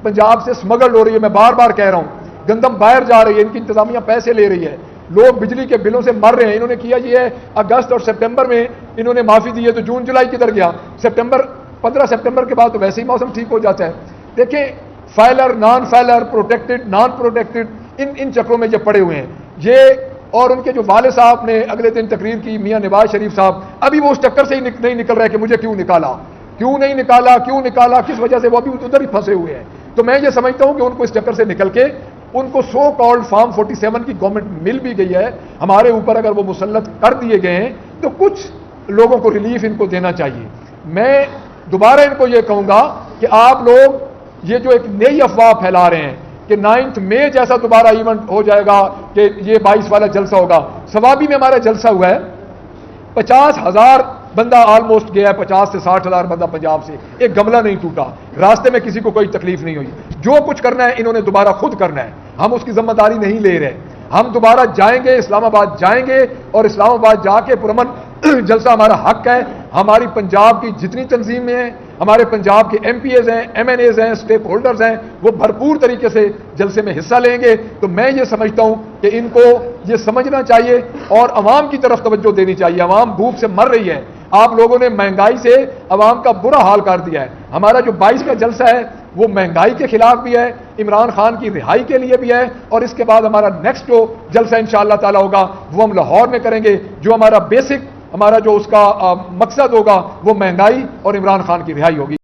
पंजाब से स्मगल्ड हो रही है, मैं बार बार कह रहा हूँ, गंदम बाहर जा रही है, इनकी इंतजामिया पैसे ले रही है, लोग बिजली के बिलों से मर रहे हैं। इन्होंने किया ये है, अगस्त और सितंबर में इन्होंने माफी दी है, तो जून जुलाई किधर गया? 15 सितंबर के बाद तो वैसे ही मौसम ठीक हो जाता है। देखें, filer, non filer, protected, non protected, इन चक्रों में ये पड़े हुए हैं ये। और उनके जो वाले साहब ने अगले दिन तकरीर की, मियां नवाज शरीफ साहब, अभी वो उस चक्कर से ही नहीं निकल रहे कि मुझे क्यों निकाला, क्यों नहीं निकाला, क्यों निकाला, किस वजह से, वो अभी उधर ही फंसे हुए हैं। तो मैं ये समझता हूं कि उनको इस चक्कर से निकल के उनको सो कॉल्ड फॉर्म 47 की गवर्नमेंट मिल भी गई है, हमारे ऊपर अगर वो मुसल्लत कर दिए गए हैं तो कुछ लोगों को रिलीफ इनको देना चाहिए। मैं दोबारा इनको ये कहूंगा कि आप लोग ये जो एक नई अफवाह फैला रहे हैं कि 9 मई जैसा दोबारा इवेंट हो जाएगा, कि ये 22 वाला जलसा होगा। सवाबी में हमारा जलसा हुआ है, 50,000 बंदा ऑलमोस्ट गया है, 50 से 60,000 बंदा पंजाब से, एक गमला नहीं टूटा, रास्ते में किसी को कोई तकलीफ नहीं हुई। जो कुछ करना है इन्होंने दोबारा खुद करना है, हम उसकी जिम्मेदारी नहीं ले रहे। हम दोबारा जाएंगे, इस्लामाबाद जाएंगे और इस्लामाबाद जाके पुरअमन जलसा हमारा हक है। हमारी पंजाब की जितनी तंजीमें हैं, हमारे पंजाब के MPAs हैं, MNAs हैं, स्टेक होल्डर्स हैं, वो भरपूर तरीके से जलसे में हिस्सा लेंगे। तो मैं ये समझता हूं कि इनको ये समझना चाहिए और अवाम की तरफ तवज्जो देनी चाहिए। अवाम भूख से मर रही है, आप लोगों ने महंगाई से अवाम का बुरा हाल कर दिया है। हमारा जो 22 का जलसा है वो महंगाई के खिलाफ भी है, इमरान खान की रिहाई के लिए भी है, और इसके बाद हमारा नेक्स्ट जो जलसा इंशाअल्लाह ताला होगा वो हम लाहौर में करेंगे। जो हमारा बेसिक, हमारा जो उसका मकसद होगा वो महंगाई और इमरान खान की रिहाई होगी।